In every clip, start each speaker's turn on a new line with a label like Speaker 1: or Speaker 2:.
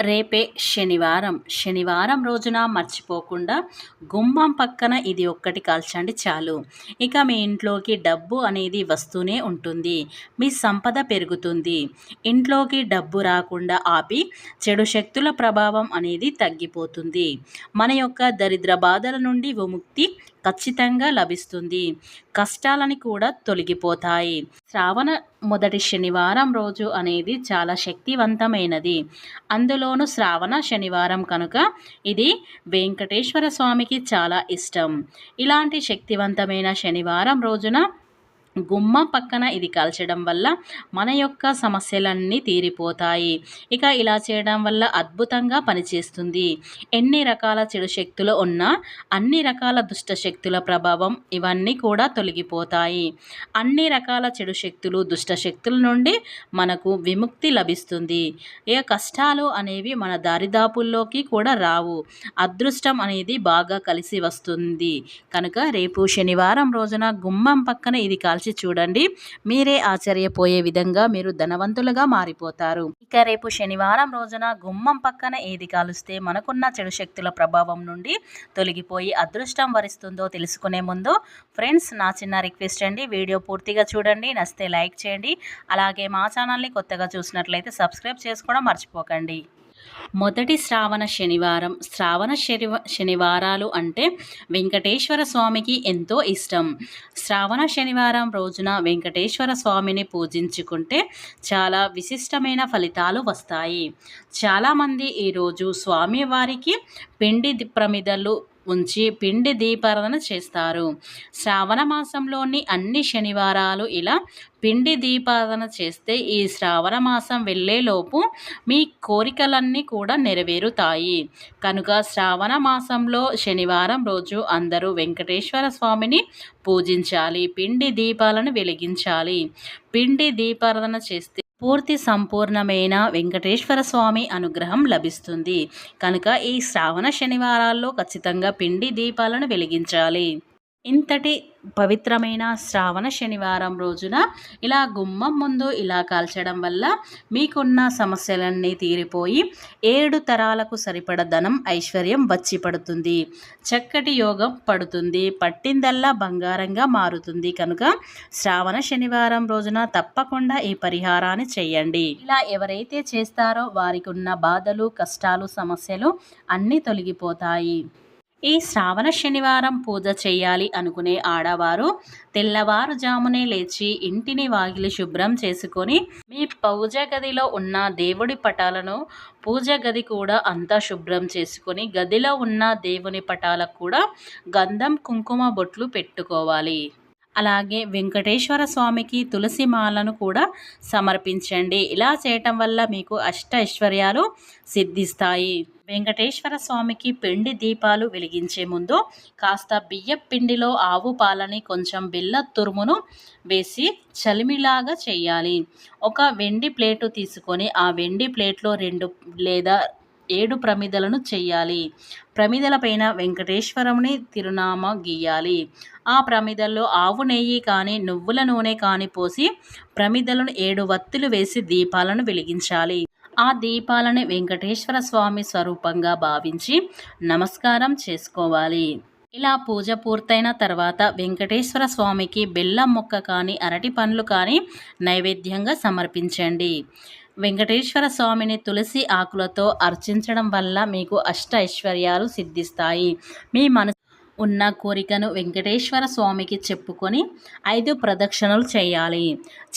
Speaker 1: రేపే శనివారం రోజున మర్చిపోకుండా గుమ్మం పక్కన ఇది ఒక్కటి కాల్చండి చాలు. ఇక మీ ఇంట్లోకి డబ్బు అనేది వస్తూనే ఉంటుంది. మీ సంపద పెరుగుతుంది. ఇంట్లోకి డబ్బు రాకుండా ఆపి చెడు శక్తుల ప్రభావం అనేది తగ్గిపోతుంది. మన యొక్క దరిద్ర బాధల నుండి విముక్తి ఖచ్చితంగా లభిస్తుంది. కష్టాలని కూడా తొలగిపోతాయి. శ్రావణ మొదటి శనివారం రోజు అనేది చాలా శక్తివంతమైనది. అందులోనూ శ్రావణ శనివారం కనుక ఇది వెంకటేశ్వర స్వామికి చాలా ఇష్టం. ఇలాంటి శక్తివంతమైన శనివారం రోజున గుమ్మం పక్కన ఇది కాల్చడం వల్ల మన యొక్క సమస్యలన్నీ తీరిపోతాయి. ఇక ఇలా చేయడం వల్ల అద్భుతంగా పనిచేస్తుంది. ఎన్ని రకాల చెడు శక్తులు ఉన్నా అన్ని రకాల దుష్ట శక్తుల ప్రభావం ఇవన్నీ కూడా తొలగిపోతాయి. అన్ని రకాల చెడు శక్తులు దుష్ట శక్తుల నుండి మనకు విముక్తి లభిస్తుంది. ఏ కష్టాలు అనేవి మన దారిదాపుల్లోకి కూడా రావు. అదృష్టం అనేది బాగా కలిసి వస్తుంది. కనుక రేపు శనివారం రోజున గుమ్మం పక్కన ఇది కాల్చి చూడండి. మీరే ఆశ్చర్యపోయే విధంగా మీరు ధనవంతులుగా మారిపోతారు. ఇక రేపు శనివారం రోజున గుమ్మం పక్కన ఏది కాలుస్తే మనకున్న చెడు శక్తుల ప్రభావం నుండి తొలగిపోయి అదృష్టం వరిస్తుందో తెలుసుకునే ముందు ఫ్రెండ్స్, నా చిన్న రిక్వెస్ట్ అండి, వీడియో పూర్తిగా చూడండి. నచ్చితే లైక్ చేయండి. అలాగే మా ఛానల్ని కొత్తగా చూసినట్లయితే సబ్స్క్రైబ్ చేసుకోవడం మర్చిపోకండి. మొదటి శ్రావణ శనివారాలు అంటే వెంకటేశ్వర స్వామికి ఎంతో ఇష్టం. శ్రావణ శనివారం రోజున వెంకటేశ్వర స్వామిని పూజించుకుంటే చాలా విశిష్టమైన ఫలితాలు వస్తాయి. చాలామంది ఈరోజు స్వామివారికి పిండి ప్రమిదలు ఉంచి పిండి దీపారాధన చేస్తారు. శ్రావణ మాసంలోని అన్ని శనివారాలు ఇలా పిండి దీపారాధన చేస్తే ఈ శ్రావణ మాసం వెళ్ళేలోపు మీ కోరికలన్నీ కూడా నెరవేరుతాయి. కనుక శ్రావణ మాసంలో శనివారం రోజు అందరూ వెంకటేశ్వర స్వామిని పూజించాలి. పిండి దీపాలను వెలిగించాలి. పిండి దీపారాధన చేస్తే సంపూర్ణమైన వెంకటేశ్వర స్వామి అనుగ్రహం లభిస్తుంది. కనుక ఈ శ్రావణ శనివారాల్లో ఖచ్చితంగా పిండి దీపాలను వెలిగించాలి. ఇంతటి పవిత్రమైన శ్రావణ శనివారం రోజున ఇలా గుమ్మం ముందు ఇలా కాల్చడం వల్ల మీకున్న సమస్యలన్నీ తీరిపోయి 7 తరాలకు సరిపడ ధనం, ఐశ్వర్యం వచ్చి పడుతుంది. చక్కటి యోగం పడుతుంది. పట్టిందల్లా బంగారంగా మారుతుంది. కనుక శ్రావణ శనివారం రోజున తప్పకుండా ఈ పరిహారాన్ని చేయండి. ఇలా ఎవరైతే చేస్తారో వారికి ఉన్న బాధలు, కష్టాలు, సమస్యలు అన్నీ తొలగిపోతాయి. ఈ శ్రావణ శనివారం పూజ చేయాలి అనుకునే ఆడవారు తెల్లవారుజామునే లేచి ఇంటిని వాకిలి శుభ్రం చేసుకొని మీ పూజ గదిలో ఉన్న దేవుడి పటాలను, పూజ గది కూడా అంతా శుభ్రం చేసుకొని గదిలో ఉన్న దేవుని పటాలకు కూడా గంధం, కుంకుమ బొట్లు పెట్టుకోవాలి. అలాగే వెంకటేశ్వర స్వామికి తులసి మాలను కూడా సమర్పించండి. ఇలా చేయటం వల్ల మీకు అష్ట ఐశ్వర్యాలు సిద్ధిస్తాయి. వెంకటేశ్వర స్వామికి పిండి దీపాలు వెలిగించే ముందు కాస్త బియ్యం పిండిలో ఆవు పాలని, కొంచెం బెల్లం తురుమును వేసి చలిమిలాగా చేయాలి. ఒక వెండి ప్లేటు తీసుకొని ఆ వెండి ప్లేట్లో 2 లేదా 7 ప్రమిదలను చేయాలి. ప్రమిదల పైన వెంకటేశ్వరుని తిరునామా గీయాలి. ఆ ప్రమిదల్లో ఆవు నెయ్యి కానీ, నువ్వుల నూనె కానీ పోసి ప్రమిదలను 7 వత్తులు వేసి దీపాలను వెలిగించాలి. ఆ దీపాలను వెంకటేశ్వర స్వామి స్వరూపంగా భావించి నమస్కారం చేసుకోవాలి. ఇలా పూజ పూర్తయిన తర్వాత వెంకటేశ్వర స్వామికి బెల్లం ముక్క కానీ, అరటి పండ్లు కానీ నైవేద్యంగా సమర్పించండి. వెంకటేశ్వర స్వామిని తులసి ఆకులతో అర్చించడం వల్ల మీకు అష్ట ఐశ్వర్యాలు సిద్ధిస్తాయి. మీ మనసు ఉన్న కోరికను వెంకటేశ్వర స్వామికి చెప్పుకొని 5 ప్రదక్షిణలు చేయాలి.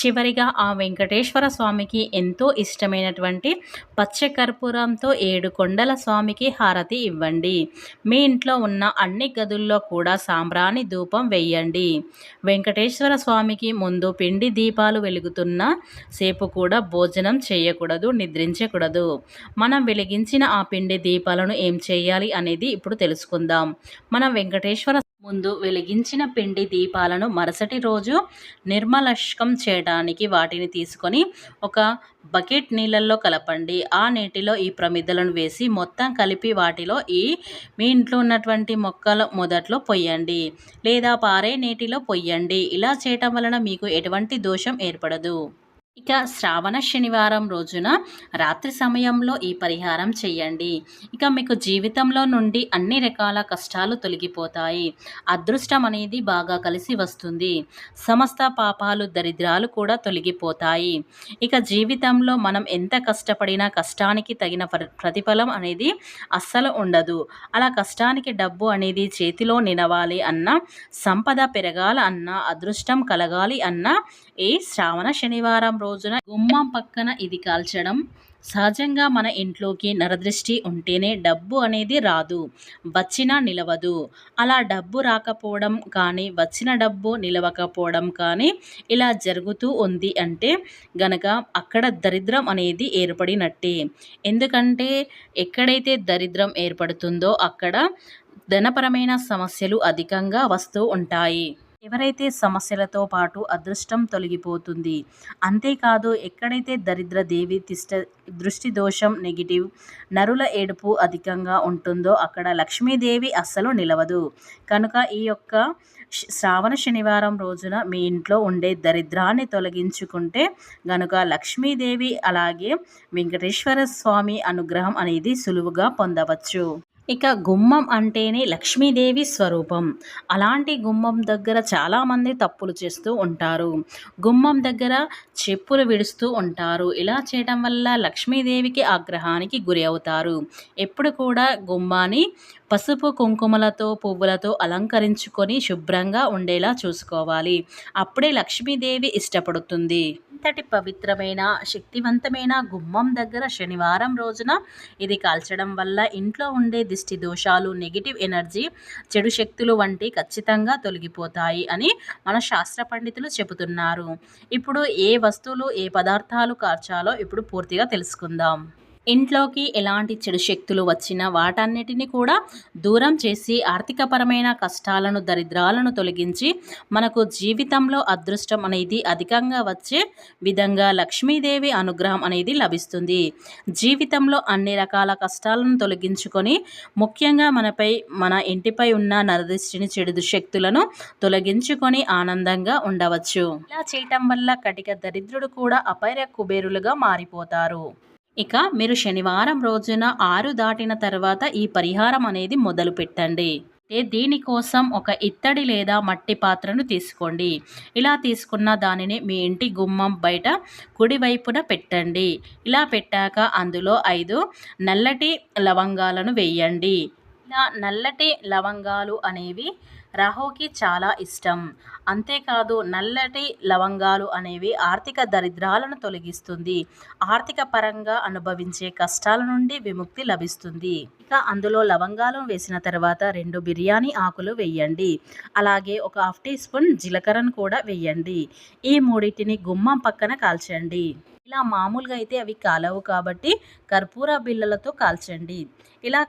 Speaker 1: చివరిగా ఆ వెంకటేశ్వర స్వామికి ఎంతో ఇష్టమైనటువంటి పచ్చకర్పూరంతో 7 కొండల స్వామికి హారతి ఇవ్వండి. మీ ఇంట్లో ఉన్న అన్ని గదుల్లో కూడా సాంబ్రాణి ధూపం వేయండి. వెంకటేశ్వర స్వామికి ముందు పిండి దీపాలు వెలుగుతున్న సేపు కూడా భోజనం చేయకూడదు, నిద్రించకూడదు. మనం వెలిగించిన ఆ పిండి దీపాలను ఏం చేయాలి అనేది ఇప్పుడు తెలుసుకుందాం. మనం వెంకటేశ్వర ముందు వెలిగించిన పిండి దీపాలను మరుసటి రోజు నిర్మలష్కం చేయడానికి వాటిని తీసుకొని ఒక బకెట్ నీళ్ళల్లో కలపండి. ఆ నీటిలో ఈ ప్రమిదలను వేసి మొత్తం కలిపి వాటిలో మీ ఇంట్లో ఉన్నటువంటి మొక్కల మొదట్లో పొయ్యండి లేదా పారే నీటిలో పొయ్యండి. ఇలా చేయటం వలన మీకు ఎటువంటి దోషం ఏర్పడదు. ఇక శ్రావణ శనివారం రోజున రాత్రి సమయంలో ఈ పరిహారం చేయండి. ఇక మీకు జీవితంలో నుండి అన్ని రకాల కష్టాలు తొలగిపోతాయి. అదృష్టం అనేది బాగా కలిసి వస్తుంది. సమస్త పాపాలు దరిద్రాలు కూడా తొలగిపోతాయి. ఇక జీవితంలో మనం ఎంత కష్టపడినా కష్టానికి తగిన ప్రతిఫలం అనేది అస్సలు ఉండదు. అలా కష్టానికి డబ్బు అనేది చేతిలో నిలవాలి అన్నా, సంపద పెరగాల అన్నా, అదృష్టం కలగాలి అన్నా ఈ శ్రావణ శనివారం రోజున గుమ్మం పక్కన ఇది కాల్చడం సహజంగా మన ఇంట్లోకి నరదృష్టి ఉంటేనే డబ్బు అనేది రాదు, వచ్చినా నిలవదు. అలా డబ్బు రాకపోవడం కానీ వచ్చిన డబ్బు నిలవకపోవడం కానీ ఇలా జరుగుతూ ఉంది అంటే గనక అక్కడ దరిద్రం అనేది ఏర్పడినట్టే. ఎందుకంటే ఎక్కడైతే దరిద్రం ఏర్పడుతుందో అక్కడ ధనపరమైన సమస్యలు అధికంగా వస్తూ ఉంటాయి. ఎవరైతే సమస్యలతో పాటు అదృష్టం తొలగిపోతుంది. అంతేకాదు ఎక్కడైతే దరిద్ర దేవి దృష్టి దోషం నెగిటివ్ నరుల ఏడుపు అధికంగా ఉంటుందో అక్కడ లక్ష్మీదేవి అస్సలు నిలవదు. కనుక ఈ యొక్క శ్రావణ శనివారం రోజున మీ ఇంట్లో ఉండే దరిద్రాన్ని తొలగించుకుంటే గనుక లక్ష్మీదేవి అలాగే వెంకటేశ్వర స్వామి అనుగ్రహం అనేది సులువుగా పొందవచ్చు. ఇక గుమ్మం అంటేనే లక్ష్మీదేవి స్వరూపం. అలాంటి గుమ్మం దగ్గర చాలామంది తప్పులు చేస్తూ ఉంటారు. గుమ్మం దగ్గర చెప్పులు విడుస్తూ ఉంటారు. ఇలా చేయడం వల్ల లక్ష్మీదేవికి ఆగ్రహానికి గురి అవుతారు. ఎప్పుడు కూడా గుమ్మాన్ని పసుపు కుంకుమలతో పువ్వులతో అలంకరించుకొని శుభ్రంగా ఉండేలా చూసుకోవాలి. అప్పుడే లక్ష్మీదేవి ఇష్టపడుతుంది. ఇంతటి పవిత్రమైన శక్తివంతమైన గుమ్మం దగ్గర శనివారం రోజున ఇది కాల్చడం వల్ల ఇంట్లో ఉండే దిష్టి దోషాలు నెగిటివ్ ఎనర్జీ చెడు శక్తులు వంటి ఖచ్చితంగా తొలగిపోతాయి అని మన శాస్త్ర పండితులు చెబుతున్నారు. ఇప్పుడు ఏ వస్తువులు ఏ పదార్థాలు కార్చాలో ఇప్పుడు పూర్తిగా తెలుసుకుందాం. ఇంట్లోకి ఎలాంటి చెడు శక్తులు వచ్చినా వాటన్నిటిని కూడా దూరం చేసి ఆర్థికపరమైన కష్టాలను దరిద్రాలను తొలగించి మనకు జీవితంలో అదృష్టం అనేది అధికంగా వచ్చే విధంగా లక్ష్మీదేవి అనుగ్రహం అనేది లభిస్తుంది. జీవితంలో అన్ని రకాల కష్టాలను తొలగించుకొని ముఖ్యంగా మన ఇంటిపై ఉన్న నరదృష్టిని చెడు శక్తులను తొలగించుకొని ఆనందంగా ఉండవచ్చు. ఇలా చేయటం వల్ల కటిక దరిద్రుడు కూడా అపైర కుబేరులుగా మారిపోతారు. ఇక మీరు శనివారం రోజున 6 దాటిన తర్వాత ఈ పరిహారం అనేది మొదలు పెట్టండి. దీనికోసం ఒక ఇత్తడి లేదా మట్టి పాత్రను తీసుకోండి. ఇలా తీసుకున్న దానిని మీ ఇంటి గుమ్మం బయట కుడివైపున పెట్టండి. ఇలా పెట్టాక అందులో 5 నల్లటి లవంగాలను వేయండి. ఇలా నల్లటి లవంగాలు అనేవి రాహుకి చాలా ఇష్టం. అంతేకాదు నల్లటి లవంగాలు అనేవి ఆర్థిక దరిద్రాలను తొలగిస్తుంది. ఆర్థిక పరంగా అనుభవించే కష్టాల నుండి విముక్తి లభిస్తుంది. ఇక అందులో లవంగాలను వేసిన తర్వాత 2 బిర్యానీ ఆకులు వేయండి. అలాగే ఒక 1/2 టీ స్పూన్ జీలకర్రను కూడా వేయండి. ఈ మూడింటిని గుమ్మం పక్కన కాల్చండి. ఇలా మామూలుగా అయితే అవి కాలవు కాబట్టి కర్పూర బిళ్ళలతో కాల్చండి. ఇలా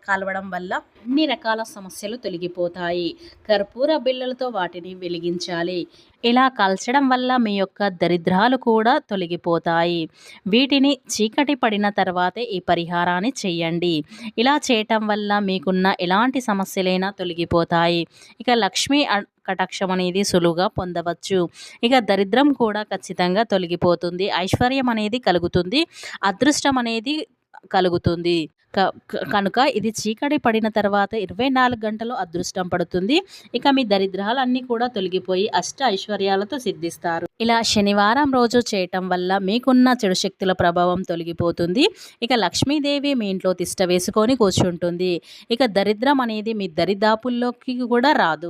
Speaker 1: కాలవడం వల్ల అన్ని రకాల సమస్యలు తొలగిపోతాయి. కర్పూర బిళ్ళలతో వాటిని వెలిగించాలి. ఇలా కాల్చడం వల్ల మీ యొక్క దరిద్రాలు కూడా తొలగిపోతాయి. వీటిని చీకటి పడిన తర్వాతే ఈ పరిహారాన్ని చేయండి. ఇలా చేయటం వల్ల మీకున్న ఎలాంటి సమస్యలైనా తొలగిపోతాయి. ఇక లక్ష్మీ కటాక్షం అనేది సులువుగా పొందవచ్చు. ఇక దరిద్రం కూడా ఖచ్చితంగా తొలగిపోతుంది. ఐశ్వర్యం అనేది కలుగుతుంది. అదృష్టం అనేది కలుగుతుంది. కనుక ఇది చీకటి పడిన తర్వాత 24 గంటలు అదృష్టం పడుతుంది. ఇక మీ దరిద్రాలన్నీ కూడా తొలగిపోయి అష్ట ఐశ్వర్యాలతో సిద్ధిస్తారు. ఇలా శనివారం రోజు చేయటం వల్ల మీకున్న చెడు శక్తుల ప్రభావం తొలగిపోతుంది. ఇక లక్ష్మీదేవి మీ ఇంట్లో తిష్ట వేసుకొని కూర్చుంటుంది. ఇక దరిద్రం అనేది మీ దరిదాపుల్లోకి కూడా రాదు.